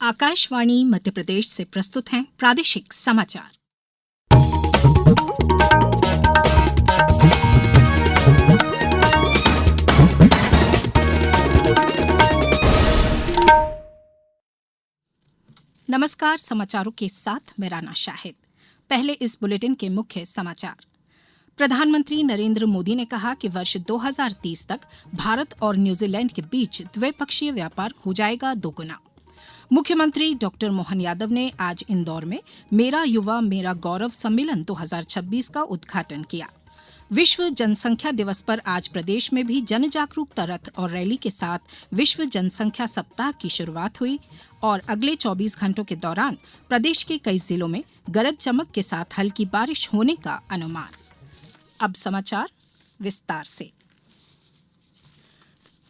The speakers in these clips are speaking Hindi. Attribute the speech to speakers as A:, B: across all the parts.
A: आकाशवाणी मध्य प्रदेश से प्रस्तुत हैं प्रादेशिक समाचार। नमस्कार, समाचारों के साथ मैं राना शाहिद। पहले इस बुलेटिन के मुख्य समाचार। प्रधानमंत्री नरेंद्र मोदी ने कहा कि वर्ष 2030 तक भारत और न्यूजीलैंड के बीच द्विपक्षीय व्यापार हो जाएगा दोगुना। मुख्यमंत्री डॉक्टर मोहन यादव ने आज इंदौर में मेरा युवा मेरा गौरव सम्मेलन 2026 का उद्घाटन किया। विश्व जनसंख्या दिवस पर आज प्रदेश में भी जन जागरूकता रथ और रैली के साथ विश्व जनसंख्या सप्ताह की शुरुआत हुई और अगले 24 घंटों के दौरान प्रदेश के कई जिलों में गरज चमक के साथ हल्की बारिश होने का अनुमान। अब समाचार विस्तार से।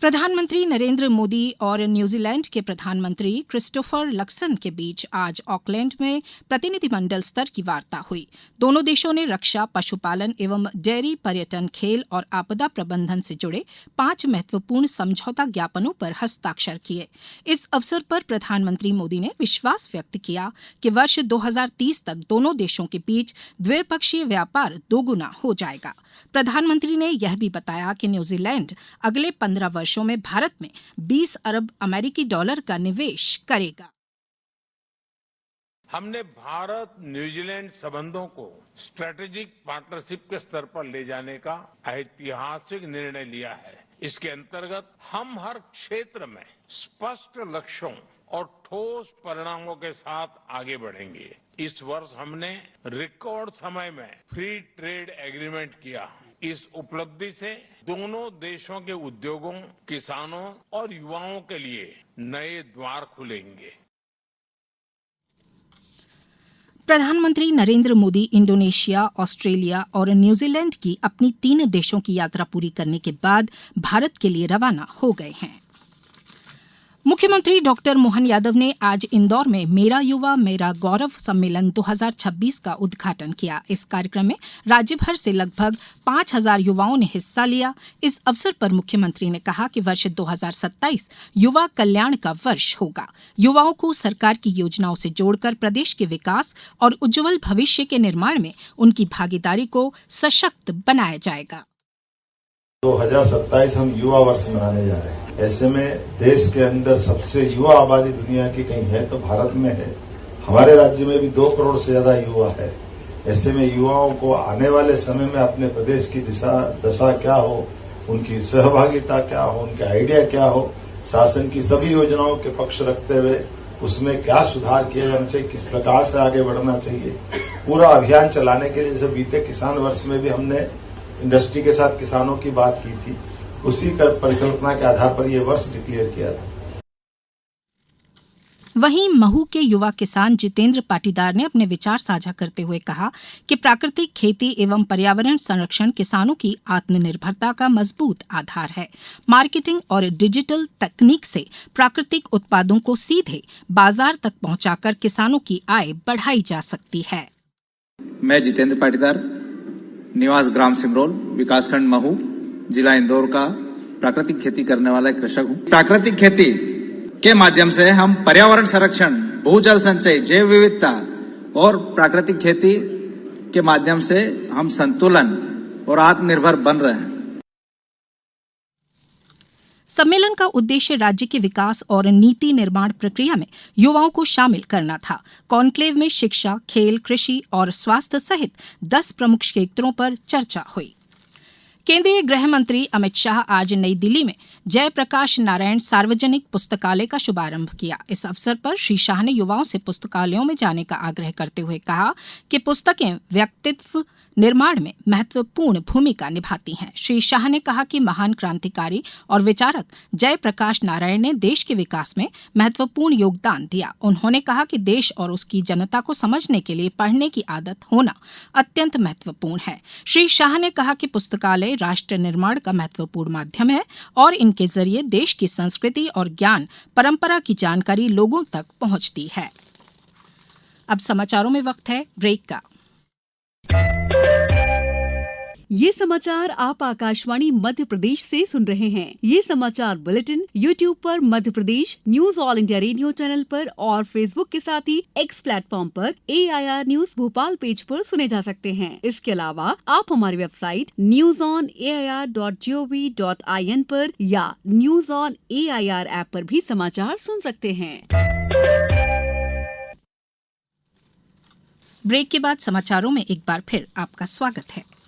A: प्रधानमंत्री नरेंद्र मोदी और न्यूजीलैंड के प्रधानमंत्री क्रिस्टोफर लक्सन के बीच आज ऑकलैंड में प्रतिनिधिमंडल स्तर की वार्ता हुई। दोनों देशों ने रक्षा, पशुपालन एवं डेयरी, पर्यटन, खेल और आपदा प्रबंधन से जुड़े 5 महत्वपूर्ण समझौता ज्ञापनों पर हस्ताक्षर किए। इस अवसर पर प्रधानमंत्री मोदी ने विश्वास व्यक्त किया कि वर्ष 2030 तक दोनों देशों के बीच द्विपक्षीय व्यापार दोगुना हो जाएगा। प्रधानमंत्री ने यह भी बताया कि न्यूजीलैंड अगले 15 वर्षों में भारत में 20 अरब अमेरिकी डॉलर का निवेश करेगा।
B: हमने भारत न्यूजीलैंड संबंधों को स्ट्रेटेजिक पार्टनरशिप के स्तर पर ले जाने का ऐतिहासिक निर्णय लिया है। इसके अंतर्गत हम हर क्षेत्र में स्पष्ट लक्ष्यों और ठोस परिणामों के साथ आगे बढ़ेंगे। इस वर्ष हमने रिकॉर्ड समय में फ्री ट्रेड एग्रीमेंट किया। इस उपलब्धि से दोनों देशों के उद्योगों, किसानों और युवाओं के लिए नए द्वार खुलेंगे।
A: प्रधानमंत्री नरेंद्र मोदी इंडोनेशिया, ऑस्ट्रेलिया और न्यूजीलैंड की अपनी 3 देशों की यात्रा पूरी करने के बाद भारत के लिए रवाना हो गए हैं। मुख्यमंत्री डॉक्टर मोहन यादव ने आज इंदौर में मेरा युवा मेरा गौरव सम्मेलन 2026 का उद्घाटन किया। इस कार्यक्रम में राज्य भर से लगभग 5000 युवाओं ने हिस्सा लिया। इस अवसर पर मुख्यमंत्री ने कहा कि वर्ष 2027 युवा कल्याण का वर्ष होगा। युवाओं को सरकार की योजनाओं से जोड़कर प्रदेश के विकास और उज्जवल भविष्य के निर्माण में उनकी भागीदारी को सशक्त बनाया जाएगा।
C: 2027 हम युवा वर्ष मनाने जा रहे हैं। ऐसे में देश के अंदर सबसे युवा आबादी दुनिया की कहीं है तो भारत में है। हमारे राज्य में भी 2 करोड़ से ज्यादा युवा है। ऐसे में युवाओं को आने वाले समय में अपने प्रदेश की दशा क्या हो, उनकी सहभागिता क्या हो, उनके आइडिया क्या हो, शासन की सभी योजनाओं के पक्ष रखते हुए उसमें क्या सुधार किया जाना चाहिए, किस प्रकार से आगे बढ़ना चाहिए, पूरा अभियान चलाने के लिए जैसे बीते किसान वर्ष में भी हमने इंडस्ट्री के साथ किसानों की बात की थी, उसी परिकल्पना के आधार पर यह वर्ष डिक्लेयर किया था।
A: वहीं महू के युवा किसान जितेंद्र पाटीदार ने अपने विचार साझा करते हुए कहा कि प्राकृतिक खेती एवं पर्यावरण संरक्षण किसानों की आत्मनिर्भरता का मजबूत आधार है। मार्केटिंग और डिजिटल तकनीक से प्राकृतिक उत्पादों को सीधे बाजार तक पहुंचाकर किसानों की आय बढ़ाई जा सकती है।
D: मैं जितेंद्र पाटीदार, निवास ग्राम सिमरोल, विकासखंड महू, जिला इंदौर का प्राकृतिक खेती करने वाला एक कृषक हूँ। प्राकृतिक खेती के माध्यम से हम पर्यावरण संरक्षण, भूजल संचय, जैव विविधता और प्राकृतिक खेती के माध्यम से हम संतुलन और आत्मनिर्भर बन रहे हैं।
A: सम्मेलन का उद्देश्य राज्य के विकास और नीति निर्माण प्रक्रिया में युवाओं को शामिल करना था। कॉन्क्लेव में शिक्षा, खेल, कृषि और स्वास्थ्य सहित 10 प्रमुख क्षेत्रों पर चर्चा हुई। केंद्रीय गृह मंत्री अमित शाह आज नई दिल्ली में जयप्रकाश नारायण सार्वजनिक पुस्तकालय का शुभारंभ किया। इस अवसर पर श्री शाह ने युवाओं से पुस्तकालयों में जाने का आग्रह करते हुए कहा कि पुस्तकें व्यक्तित्व निर्माण में महत्वपूर्ण भूमिका निभाती हैं। श्री शाह ने कहा कि महान क्रांतिकारी और विचारक जयप्रकाश नारायण ने देश के विकास में महत्वपूर्ण योगदान दिया। उन्होंने कहा कि देश और उसकी जनता को समझने के लिए पढ़ने की आदत होना अत्यंत महत्वपूर्ण है। श्री शाह ने कहा कि पुस्तकालय राष्ट्र निर्माण का महत्वपूर्ण माध्यम है और इनके जरिए देश की संस्कृति और ज्ञान परंपरा की जानकारी लोगों तक पहुंचती है। अब समाचारों में वक्त है ब्रेक का।
E: ये समाचार आप आकाशवाणी मध्य प्रदेश से सुन रहे हैं। ये समाचार बुलेटिन YouTube पर Madhya Pradesh news all India radio channel पर और फेसबुक के साथ ही X प्लेटफॉर्म पर AIR न्यूज भोपाल पेज पर सुने जा सकते हैं। इसके अलावा आप हमारी वेबसाइट newsonair.gov.in पर या न्यूज ऑन AIR ऐप पर भी समाचार सुन सकते हैं।
A: ब्रेक के बाद समाचारों में एक बार फिर आपका स्वागत है।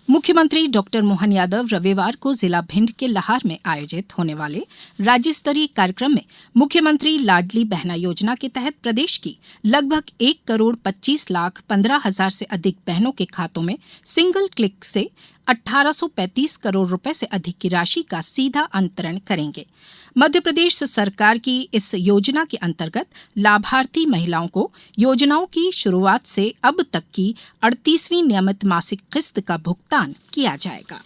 A: मुख्यमंत्री डॉक्टर मोहन यादव रविवार को जिला भिंड के लहार में आयोजित होने वाले राज्य स्तरीय कार्यक्रम में मुख्यमंत्री लाडली बहना योजना के तहत प्रदेश की लगभग 1,25,15,000 से अधिक बहनों के खातों में सिंगल क्लिक से 1835 करोड़ रुपए से अधिक की राशि का सीधा अंतरण करेंगे। मध्य प्रदेश सरकार की इस योजना के अंतर्गत लाभार्थी महिलाओं को योजनाओं की शुरुआत से अब तक की 38वीं नियमित मासिक किस्त का भुगतान किया जाएगा।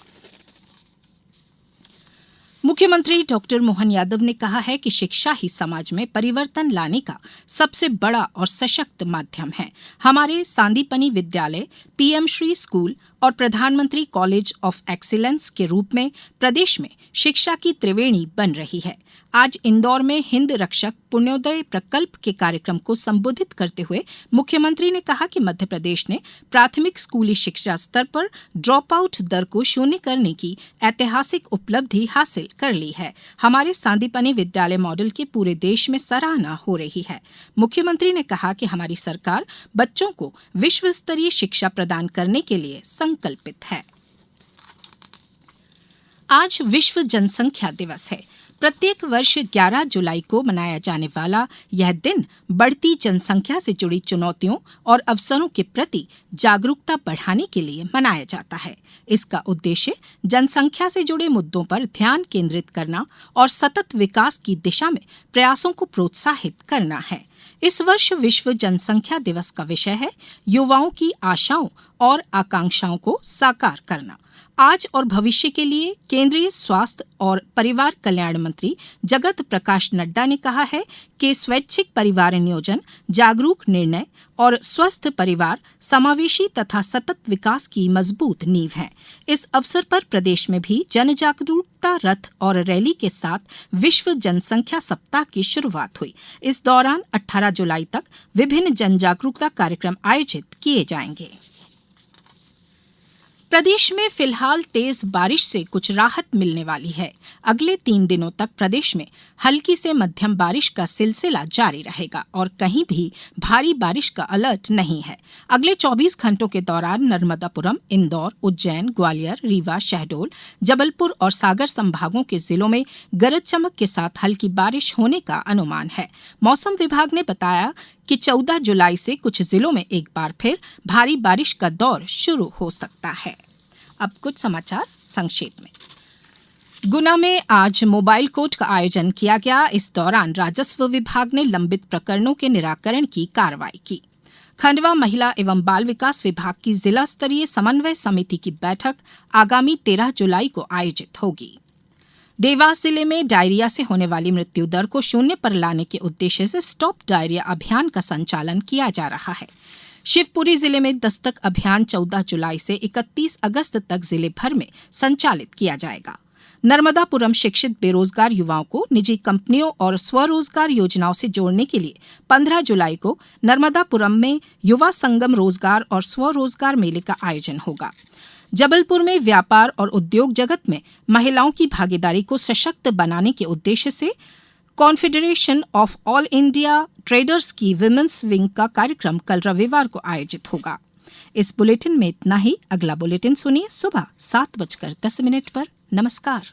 A: मुख्यमंत्री डॉक्टर मोहन यादव ने कहा है कि शिक्षा ही समाज में परिवर्तन लाने का सबसे बड़ा और सशक्त माध्यम है। हमारे सांदीपनि विद्यालय, PM श्री स्कूल और प्रधानमंत्री कॉलेज ऑफ एक्सीलेंस के रूप में प्रदेश में शिक्षा की त्रिवेणी बन रही है। आज इंदौर में हिंद रक्षक पुण्योदय प्रकल्प के कार्यक्रम को संबोधित करते हुए मुख्यमंत्री ने कहा कि मध्य प्रदेश ने प्राथमिक स्कूली शिक्षा स्तर पर ड्रॉप आउट दर को शून्य करने की ऐतिहासिक उपलब्धि हासिल कर ली है। हमारे सांदीपनि विद्यालय मॉडल की पूरे देश में सराहना हो रही है। मुख्यमंत्री ने कहा कि हमारी सरकार बच्चों को विश्व स्तरीय शिक्षा प्रदान करने के लिए संकल्पित है। आज विश्व जनसंख्या दिवस है। प्रत्येक वर्ष 11 जुलाई को मनाया जाने वाला यह दिन बढ़ती जनसंख्या से जुड़ी चुनौतियों और अवसरों के प्रति जागरूकता बढ़ाने के लिए मनाया जाता है। इसका उद्देश्य जनसंख्या से जुड़े मुद्दों पर ध्यान केंद्रित करना और सतत विकास की दिशा में प्रयासों को प्रोत्साहित करना है। इस वर्ष विश्व जनसंख्या दिवस का विषय है युवाओं की आशाओं और आकांक्षाओं को साकार करना। आज और भविष्य के लिए केंद्रीय स्वास्थ्य और परिवार कल्याण मंत्री जगत प्रकाश नड्डा ने कहा है कि स्वैच्छिक परिवार नियोजन, जागरूक निर्णय और स्वस्थ परिवार समावेशी तथा सतत विकास की मजबूत नींव है। इस अवसर पर प्रदेश में भी जन जागरूकता रथ और रैली के साथ विश्व जनसंख्या सप्ताह की शुरुआत हुई। इस दौरान 18 जुलाई तक विभिन्न जन जागरूकता कार्यक्रम आयोजित किए जाएंगे। प्रदेश में फिलहाल तेज बारिश से कुछ राहत मिलने वाली है। अगले 3 दिनों तक प्रदेश में हल्की से मध्यम बारिश का सिलसिला जारी रहेगा और कहीं भी भारी बारिश का अलर्ट नहीं है। अगले 24 घंटों के दौरान नर्मदापुरम, इंदौर, उज्जैन, ग्वालियर, रीवा, शहडोल, जबलपुर और सागर संभागों के जिलों में गरज चमक के साथ हल्की बारिश होने का अनुमान है। मौसम विभाग ने बताया कि 14 जुलाई से कुछ जिलों में एक बार फिर भारी बारिश का दौर शुरू हो सकता है। अब कुछ समाचार संक्षेप में। गुना में आज मोबाइल कोर्ट का आयोजन किया गया। इस दौरान राजस्व विभाग ने लंबित प्रकरणों के निराकरण की कार्रवाई की। खंडवा महिला एवं बाल विकास विभाग की जिला स्तरीय समन्वय समिति की बैठक आगामी 13 जुलाई को आयोजित होगी। देवास जिले में डायरिया से होने वाली मृत्यु दर को शून्य पर लाने के उद्देश्य से स्टॉप डायरिया अभियान का संचालन किया जा रहा है। शिवपुरी जिले में दस्तक अभियान 14 जुलाई से 31 अगस्त तक जिले भर में संचालित किया जाएगा। नर्मदापुरम शिक्षित बेरोजगार युवाओं को निजी कंपनियों और स्वरोजगार योजनाओं से जोड़ने के लिए 15 जुलाई को नर्मदापुरम में युवा संगम रोजगार और स्वरोजगार मेले का आयोजन होगा। जबलपुर में व्यापार और उद्योग जगत में महिलाओं की भागीदारी को सशक्त बनाने के उद्देश्य से confederation of all India traders की विमेंस विंग का कार्यक्रम कल रविवार को आयोजित होगा। इस बुलेटिन में इतना ही। अगला बुलेटिन सुनिए सुबह 7:10 पर। नमस्कार।